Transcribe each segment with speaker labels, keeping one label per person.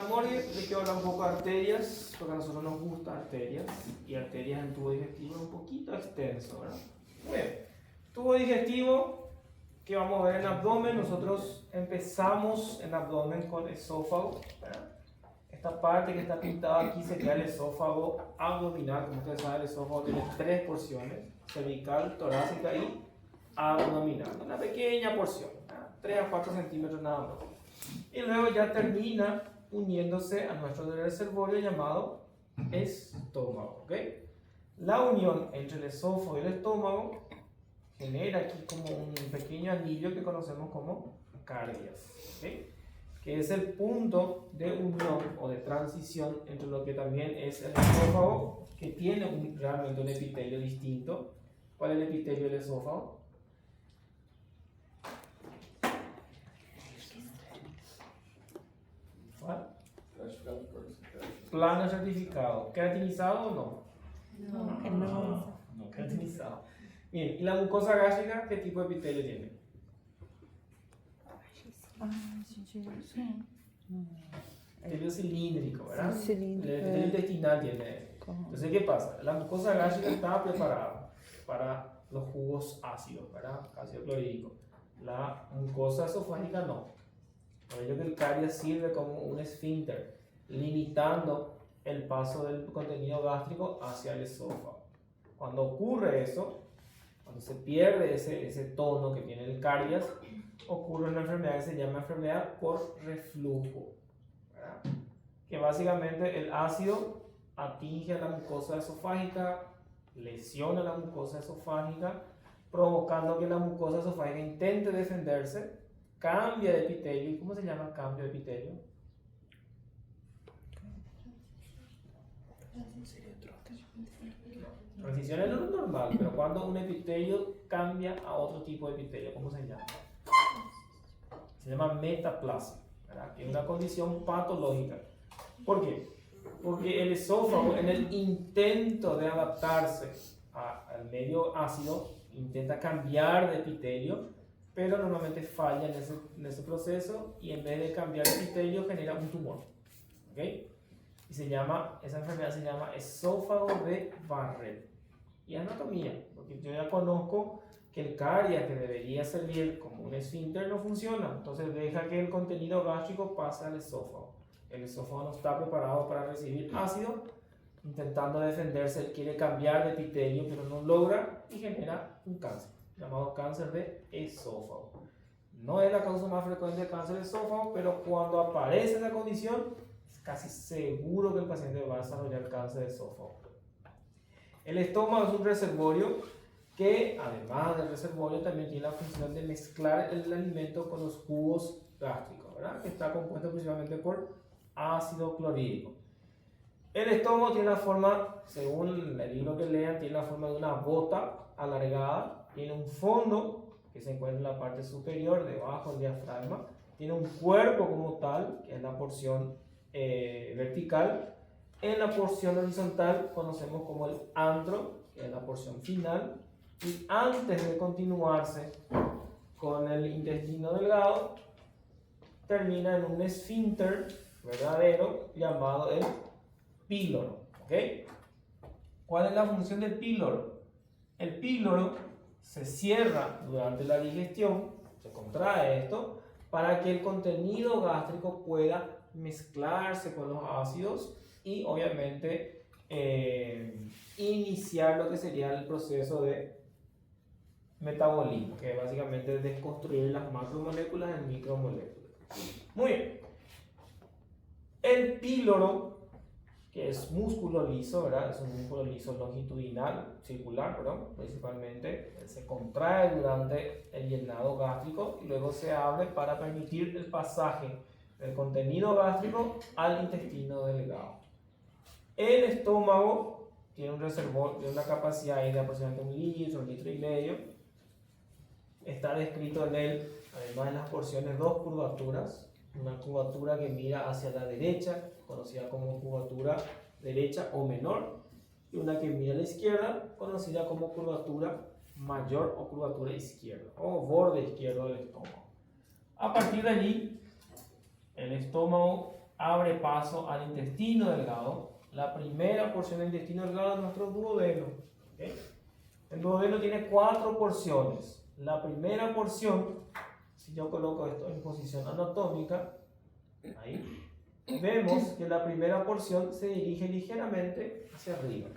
Speaker 1: Memoria, les quiero hablar un poco de arterias, porque a nosotros nos gusta arterias, y arterias en tubo digestivo es un poquito extenso, ¿verdad? Muy bien, tubo digestivo que vamos a ver en abdomen. Nosotros empezamos en abdomen con esófago, ¿verdad? Esta parte que está pintada aquí sería el esófago abdominal. Como ustedes saben, el esófago tiene tres porciones: cervical, torácica y abdominal. Una pequeña porción, ¿verdad? 3 a 4 centímetros nada más. Y luego ya termina uniéndose a nuestro reservorio llamado estómago, ¿ok? La unión entre el esófago y el estómago genera aquí como un pequeño anillo que conocemos como cardias, ¿ok? Que es el punto de unión o de transición entre lo que también es el esófago, que tiene realmente un epitelio distinto. ¿Cuál es el epitelio del esófago? ¿Cuál? Plano certificado. ¿Queratinizado o no? No, queratinizado. Bien, ¿y la mucosa gástrica qué tipo de epitelio tiene? Epitelio cilíndrico, ¿verdad?
Speaker 2: Sí, cilíndrico.
Speaker 1: El epitelio intestinal tiene. Entonces, ¿qué pasa? La mucosa gástrica está preparada para los jugos ácidos, ¿verdad? Ácido clorhídrico. La mucosa esofágica no. Por ello que el caries sirve como un esfínter, limitando el paso del contenido gástrico hacia el esófago. Cuando ocurre eso, cuando se pierde ese tono que tiene el caries, ocurre una enfermedad que se llama enfermedad por reflujo, ¿verdad? Que básicamente el ácido atinge a la mucosa esofágica, lesiona la mucosa esofágica, provocando que la mucosa esofágica intente defenderse, cambia de epitelio. ¿Cómo se llama cambio de epitelio? Transición es lo normal, pero cuando un epitelio cambia a otro tipo de epitelio, ¿cómo se llama? Se llama metaplasia, ¿verdad? Que es una condición patológica. ¿Por qué? Porque el esófago, en el intento de adaptarse al medio ácido, intenta cambiar de epitelio, pero normalmente falla en ese proceso, y en vez de cambiar de epitelio genera un tumor, ¿ok? Y esa enfermedad se llama esófago de Barrett. Y anatomía, porque yo ya conozco que el caries, que debería servir como un esfínter, no funciona. Entonces deja que el contenido gástrico pase al esófago. El esófago no está preparado para recibir ácido, intentando defenderse, él quiere cambiar de epitelio, pero no logra, y genera un cáncer, llamado cáncer de esófago. No es la causa más frecuente de cáncer de esófago, pero cuando aparece la condición, es casi seguro que el paciente va a desarrollar cáncer de esófago. El estómago es un reservorio que, además del reservorio, también tiene la función de mezclar el alimento con los jugos gástricos, ¿verdad? Que está compuesto principalmente por ácido clorhídrico. El estómago tiene la forma, según el libro que lean, tiene la forma de una bota alargada, tiene un fondo que se encuentra en la parte superior, debajo del diafragma, tiene un cuerpo como tal, que es la porción vertical. En la porción horizontal conocemos como el antro, que es la porción final, y antes de continuarse con el intestino delgado, termina en un esfínter verdadero llamado el píloro, ¿ok? ¿Cuál es la función del píloro? El píloro se cierra durante la digestión, se contrae esto, para que el contenido gástrico pueda mezclarse con los ácidos y obviamente iniciar lo que sería el proceso de metabolismo, que básicamente es desconstruir las macromoléculas en micromoléculas. Muy bien. El píloro, que es músculo liso, ¿verdad? Es un músculo liso longitudinal, circular, perdón, principalmente. Se contrae durante el llenado gástrico y luego se abre para permitir el pasaje del contenido gástrico al intestino delgado. El estómago tiene un reservorio de una capacidad de aproximadamente 1 litro y medio. Está descrito en él, además de las porciones, 2 curvaturas. Una curvatura que mira hacia la derecha, conocida como curvatura derecha o menor, y una que mira a la izquierda, conocida como curvatura mayor o curvatura izquierda, o borde izquierdo del estómago. A partir de allí, el estómago abre paso al intestino delgado. La primera porción del intestino delgado es nuestro duodeno. ¿Okay? El duodeno tiene 4 porciones. La primera porción, si yo coloco esto en posición anatómica, ahí, vemos que la primera porción se dirige ligeramente hacia arriba.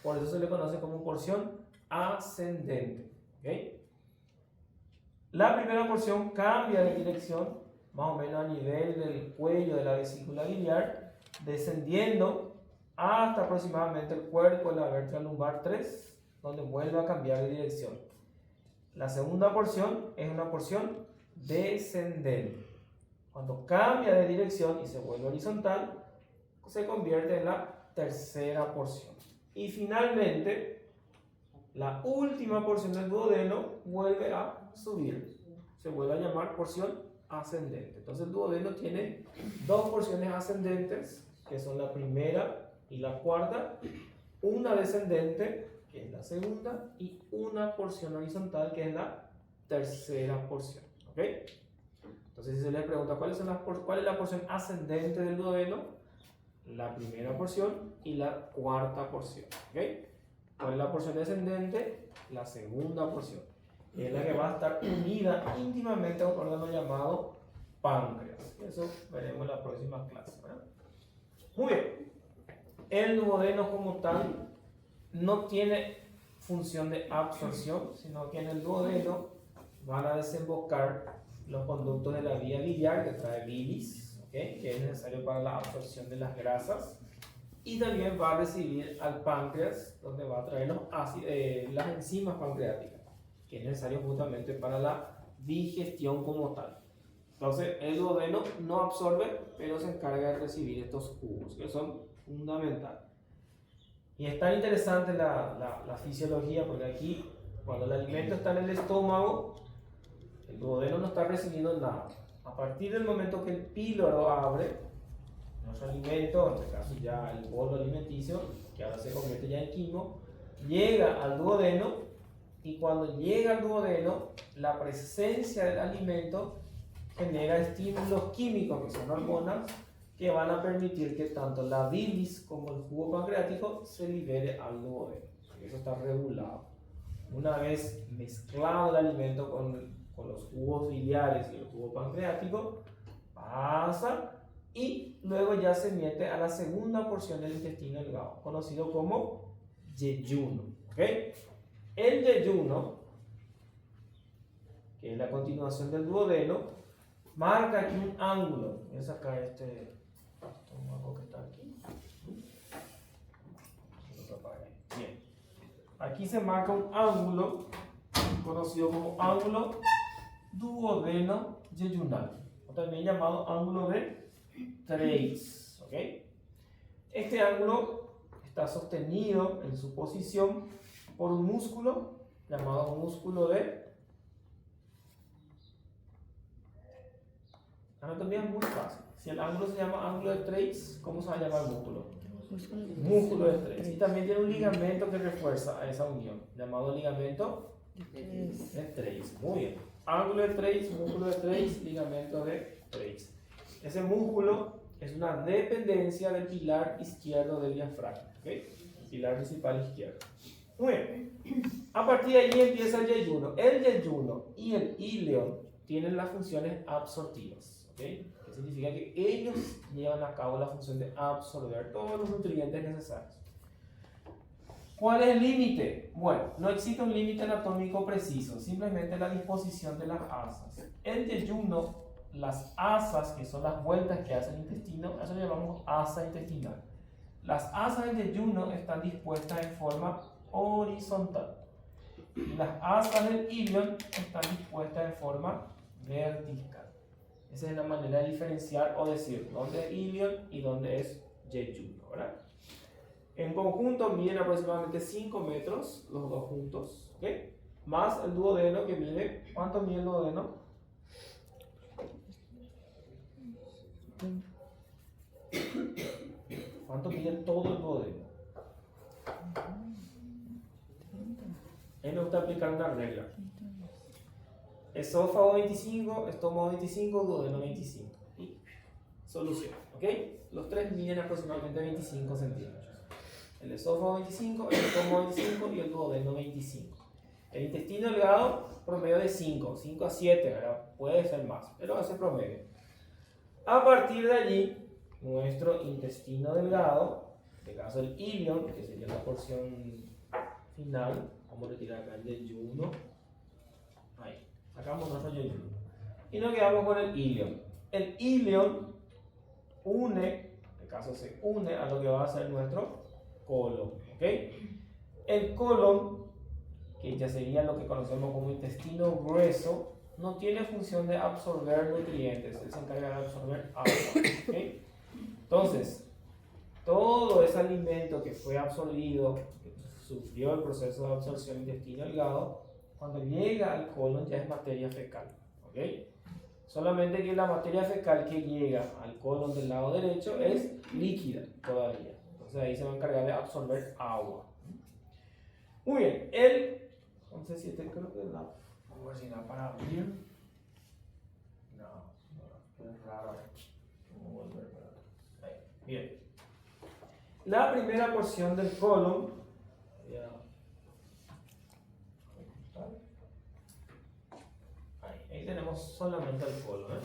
Speaker 1: Por eso se le conoce como porción ascendente. ¿Okay? La primera porción cambia de dirección, más o menos a nivel del cuello de la vesícula biliar, descendiendo hasta aproximadamente el cuerpo de la vértebra lumbar 3, donde vuelve a cambiar de dirección. La segunda porción es una porción descendente. Cuando cambia de dirección y se vuelve horizontal, se convierte en la tercera porción. Y finalmente, la última porción del duodeno vuelve a subir. Se vuelve a llamar porción ascendente. Entonces el duodeno tiene 2 porciones ascendentes, que son la primera y la cuarta, una descendente, que es la segunda, y una porción horizontal, que es la tercera porción. ¿Ok? Entonces si se les pregunta cuál es la porción ascendente del duodeno, la primera porción y la cuarta porción. ¿Ok? ¿Cuál es la porción descendente? La segunda porción. Es la que va a estar unida íntimamente a un órgano llamado páncreas. Eso veremos en la próxima clase, ¿verdad? Muy bien. El duodeno como tal no tiene función de absorción, sino que en el duodeno van a desembocar los conductos de la vía biliar que trae bilis, ¿okay? Que es necesario para la absorción de las grasas, y también va a recibir al páncreas, donde va a traer las enzimas pancreáticas, que es necesario justamente para la digestión como tal. Entonces el duodeno no absorbe, pero se encarga de recibir estos jugos, que son fundamentales. Y es tan interesante la fisiología, porque aquí, cuando el alimento está en el estómago, el duodeno no está recibiendo nada. A partir del momento que el píloro abre, nuestro alimento, en este caso ya el bolo alimenticio, que ahora se convierte ya en quimo, llega al duodeno, y cuando llega al duodeno, la presencia del alimento genera estímulos químicos, que son hormonas, que van a permitir que tanto la bilis como el jugo pancreático se libere al duodeno. Eso está regulado. Una vez mezclado el alimento con los jugos biliares y el jugo pancreático, pasa y luego ya se mete a la segunda porción del intestino delgado, conocido como yeyuno. ¿Okay? El yeyuno, que es la continuación del duodeno, marca aquí un ángulo. Voy a sacar este estómago que está aquí. Bien. Aquí se marca un ángulo conocido como ángulo duodeno-yeyunal, o también llamado ángulo de Treitz. ¿Okay? Este ángulo está sostenido en su posición por un músculo llamado músculo de... La anatomía es muy fácil. Si el ángulo se llama ángulo de Treitz, ¿cómo se va a llamar el músculo? Músculo de Treitz. Y también tiene un ligamento que refuerza a esa unión, llamado ligamento de Treitz. Muy bien. Ángulo de Treitz, músculo de Treitz, ligamento de Treitz. Ese músculo es una dependencia del pilar izquierdo del diafragma. ¿Okay? El pilar principal izquierdo. Muy bien. A partir de ahí empieza el yeyuno. El yeyuno y el íleon tienen las funciones absortivas. ¿Okay? Que significa que ellos llevan a cabo la función de absorber todos los nutrientes necesarios. ¿Cuál es el límite? Bueno, no existe un límite anatómico preciso, simplemente la disposición de las asas. El yeyuno, las asas, que son las vueltas que hace el intestino, eso lo llamamos asa intestinal. Las asas del yeyuno están dispuestas en forma horizontal. Y las asas del íleon están dispuestas en forma vertical. Esa es la manera de diferenciar o decir dónde es íleon y dónde es yeyuno, ¿verdad? En conjunto miden aproximadamente 5 metros los dos juntos, ¿ok? Más el duodeno que mide, ¿cuánto mide el duodeno? ¿Cuánto mide todo el duodeno? Él me gusta aplicar una regla. Esófago 25, estómago 25, duodeno 25. Y Solución, ¿ok? Los tres miden aproximadamente 25 centímetros. El esófago 25, el estómago 25 y el duodeno 25. El intestino delgado, promedio de 5 a 7, ¿verdad? Puede ser más, pero ese promedio. A partir de allí, nuestro intestino delgado, en este caso el ilion, que sería la porción final, vamos a retirar acá el yeyuno. Ahí, sacamos nuestro yeyuno. Y nos quedamos con el ilion. El ilion une, en este caso se une a lo que va a ser nuestro colon, ¿ok? El colon, que ya sería lo que conocemos como intestino grueso, no tiene función de absorber nutrientes, él se encarga de absorber agua, ¿ok? Entonces, todo ese alimento que fue absorbido, que sufrió el proceso de absorción intestino delgado, cuando llega al colon ya es materia fecal, ¿ok? Solamente que la materia fecal que llega al colon del lado derecho es líquida todavía. Entonces ahí se va a encargar de absorber agua. Muy bien, no sé si creo que la, vamos a ver si da para abrir. No, es raro. Vamos a volver para ahí. Bien. La primera porción del colon, ahí tenemos solamente el colon, ¿eh?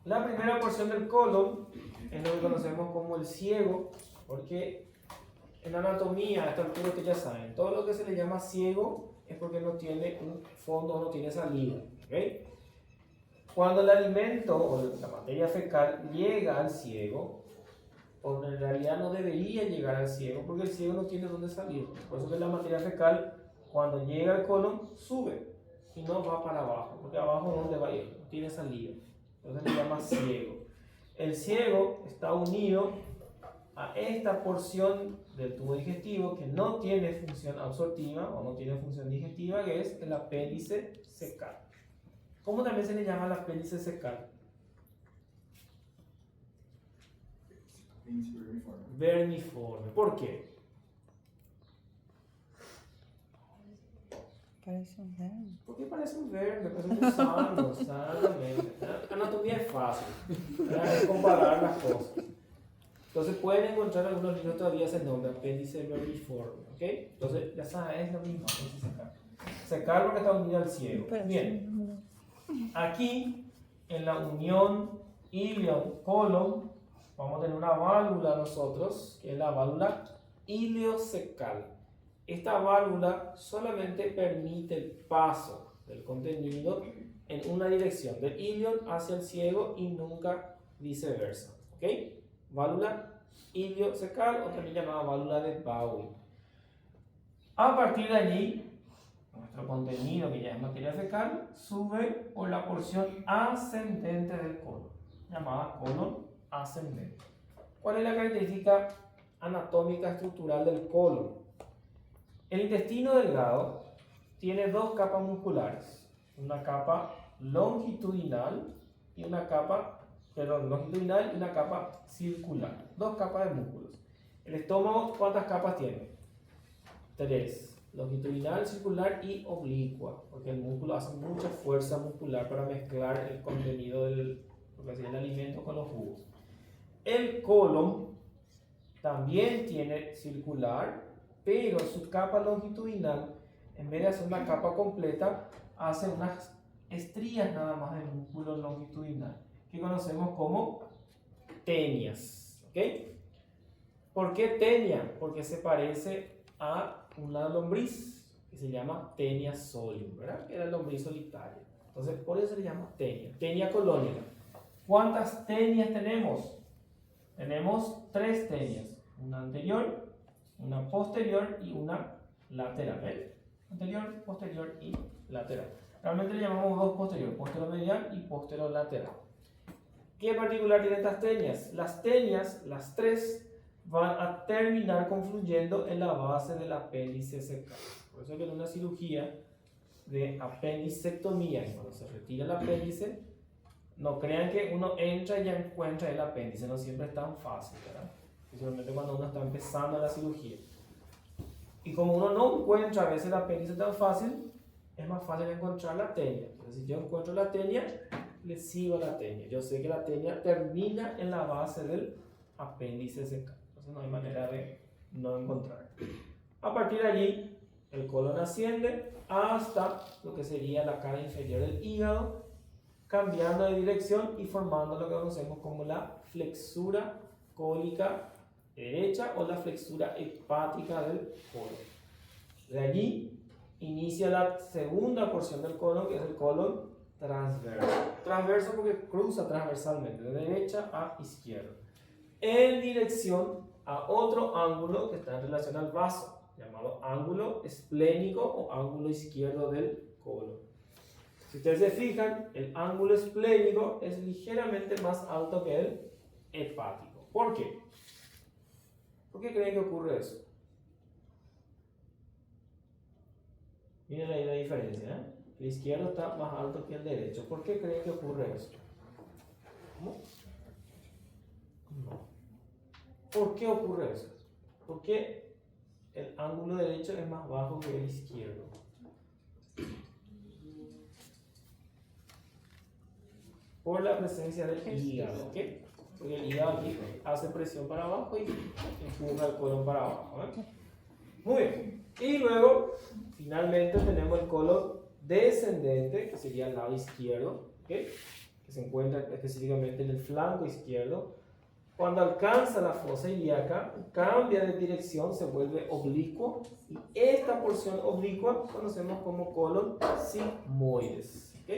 Speaker 1: La primera porción del colon es lo que conocemos como el ciego, porque en anatomía, a esta altura ustedes ya saben, todo lo que se le llama ciego es porque no tiene un fondo, no tiene salida, ¿okay? Cuando el alimento o la materia fecal llega al ciego, o en realidad no debería llegar al ciego, porque el ciego no tiene dónde salir. Por eso que la materia fecal, cuando llega al colon, sube y no va para abajo, porque abajo no le va a ir, no tiene salida. Entonces se llama ciego. El ciego está unido a esta porción del tubo digestivo que no tiene función absortiva o no tiene función digestiva, que es el apéndice secal. ¿Cómo también se le llama el apéndice secal? Vermiforme. ¿Por qué?
Speaker 2: Parece un verme.
Speaker 1: ¿Por qué parece un verme? Parece un gusano, exactamente. Anatomía es fácil, es comparar las cosas. Entonces pueden encontrar algunos libros todavía ese nombre, apéndice vermiforme, ¿ok? Entonces ya saben, es lo mismo, apéndice secal. Secal porque está unido al ciego. Bien, aquí en la unión ilion-colon vamos a tener una válvula nosotros, que es la válvula iliocecal. Esta válvula solamente permite el paso del contenido en una dirección, del ilion hacia el ciego y nunca viceversa, ¿ok? Válvula iliocecal o también llamada válvula de Bowie. A partir de allí, nuestro contenido, que ya es materia fecal, sube por la porción ascendente del colon, llamada colon ascendente. ¿Cuál es la característica anatómica estructural del colon? El intestino delgado tiene dos capas musculares, una capa longitudinal y una capa longitudinal y una capa circular, dos capas de músculos. El estómago, ¿cuántas capas tiene? 3, longitudinal, circular y oblicua, porque el músculo hace mucha fuerza muscular para mezclar el contenido del alimento con los jugos. El colon también tiene circular, pero su capa longitudinal, en vez de hacer una capa completa, hace unas estrías nada más del músculo longitudinal, que conocemos como tenias, ¿ok? ¿Por qué tenia? Porque se parece a una lombriz que se llama Tenia solium, ¿verdad? Que era la lombriz solitaria. Entonces, por eso se le llama tenia. Tenia colónica. ¿Cuántas tenias tenemos? Tenemos 3 tenias. Una anterior, una posterior y una lateral. ¿Ven? Anterior, posterior y lateral. Realmente le llamamos 2 posterior, posteromedial y posterolateral. ¿Qué particular tienen estas tenias? Las tenias, las 3, van a terminar confluyendo en la base del apéndice secal. Por eso que en una cirugía de apendicectomía, cuando se retira el apéndice, no crean que uno entra y ya encuentra el apéndice, no siempre es tan fácil, ¿verdad? Especialmente cuando uno está empezando la cirugía. Y como uno no encuentra a veces el apéndice tan fácil, es más fácil encontrar la tenia. Entonces, si yo encuentro la tenia, le sigo la tenia. Yo sé que la tenia termina en la base del apéndice CK. Entonces no hay manera de no encontrar. A partir de allí, el colon asciende hasta lo que sería la cara inferior del hígado, cambiando de dirección y formando lo que conocemos como la flexura cólica derecha o la flexura hepática del colon. De allí inicia la segunda porción del colon, que es el colon transverso. Transverso porque cruza transversalmente, de derecha a izquierda, en dirección a otro ángulo que está en relación al vaso, llamado ángulo esplénico o ángulo izquierdo del colon. Si ustedes se fijan, el ángulo esplénico es ligeramente más alto que el hepático. ¿Por qué? ¿Por qué creen que ocurre eso? Miren ahí la diferencia, ¿eh? El izquierdo está más alto que el derecho. ¿Por qué creen que ocurre eso? ¿Cómo? No. ¿Por qué ocurre eso? ¿Por qué el ángulo derecho es más bajo que el izquierdo? Por la presencia del hígado, ¿ok? Porque el hígado aquí hace presión para abajo y empuja el colon para abajo, ¿eh? Muy bien. Y luego, finalmente, tenemos el colon descendente, que sería el lado izquierdo, ¿ok? Que se encuentra específicamente en el flanco izquierdo. Cuando alcanza la fosa ilíaca, cambia de dirección, se vuelve oblicuo, y esta porción oblicua conocemos como colon sigmoides, ¿ok?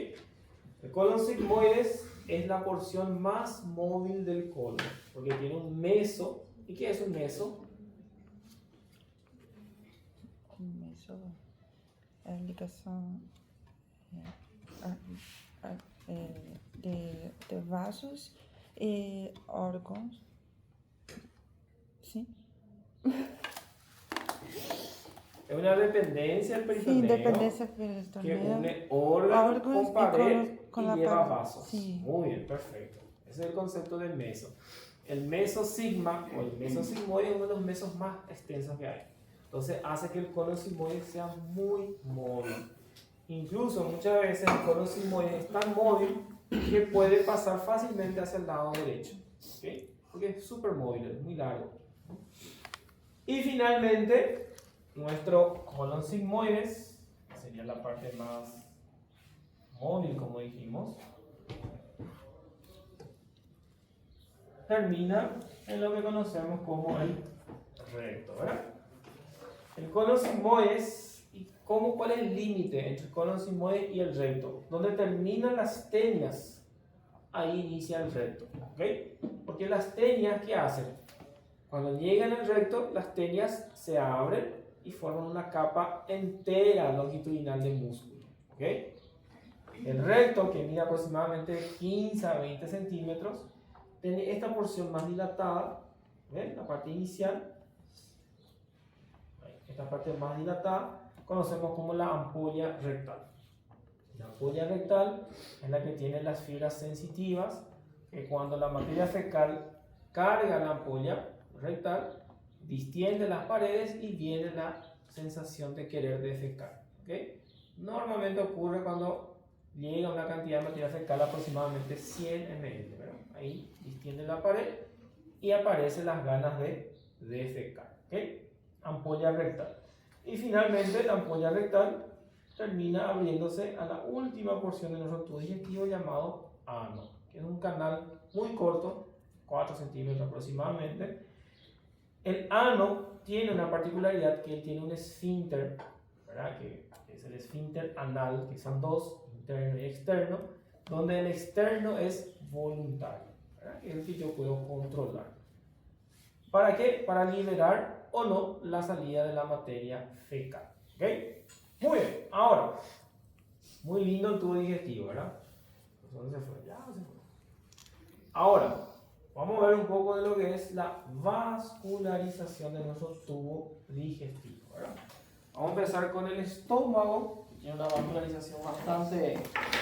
Speaker 1: El colon sigmoides es la porción más móvil del colon, porque tiene un meso. ¿Y qué es un meso?
Speaker 2: Un meso es ligação de vasos e órgãos. Sim?
Speaker 1: Es una dependencia del peritoneo,
Speaker 2: Sí, dependencia
Speaker 1: que
Speaker 2: peritoneal.
Speaker 1: une órgano
Speaker 2: Órganos
Speaker 1: con pared
Speaker 2: con
Speaker 1: y
Speaker 2: la
Speaker 1: lleva
Speaker 2: pared.
Speaker 1: vasos.
Speaker 2: Sí.
Speaker 1: Muy bien, perfecto. Ese es el concepto del meso. El meso sigma o el meso sigmoide es uno de los mesos más extensos que hay. Entonces hace que el colon sigmoide sea muy móvil. Incluso muchas veces el colon sigmoide es tan móvil que puede pasar fácilmente hacia el lado derecho, ¿okay? Porque es súper móvil, es muy largo. Y finalmente, nuestro colon sigmoides, que sería la parte más móvil, como dijimos, termina en lo que conocemos como el recto, ¿verdad? El colon sigmoides, ¿y cuál es el límite entre el colon sigmoides y el recto? Donde terminan las tenias, ahí inicia el recto, ¿ok? Porque las tenias, ¿qué hacen? Cuando llegan al recto, las tenias se abren y forman una capa entera longitudinal de músculo, ¿ok? El recto, que mide aproximadamente 15 a 20 centímetros, tiene esta porción más dilatada, ¿ven? La parte inicial, esta parte más dilatada, conocemos como la ampolla rectal. La ampolla rectal es la que tiene las fibras sensitivas, que cuando la materia fecal carga la ampolla rectal, distiende las paredes y viene la sensación de querer defecar, ¿okay? Normalmente ocurre cuando llega una cantidad de materia fecal aproximadamente 100 ml, ¿verdad? Ahí distiende la pared y aparecen las ganas de defecar, ¿okay? Ampolla rectal. Y finalmente la ampolla rectal termina abriéndose a la última porción de nuestro tubo digestivo llamado ano, que es un canal muy corto, 4 centímetros aproximadamente. El ano tiene una particularidad, que tiene un esfínter, ¿verdad? Que es el esfínter anal, que son dos, interno y externo, donde el externo es voluntario, ¿verdad? Que es el que yo puedo controlar. ¿Para qué? Para liberar o no la salida de la materia fecal, ¿ok? Muy bien, ahora, muy lindo el tubo digestivo, ¿verdad? ¿Dónde se fue? Ya se fue. Ahora, vamos a ver un poco de lo que es la vascularización de nuestro tubo digestivo, ¿verdad? Vamos a empezar con el estómago, que tiene una vascularización bastante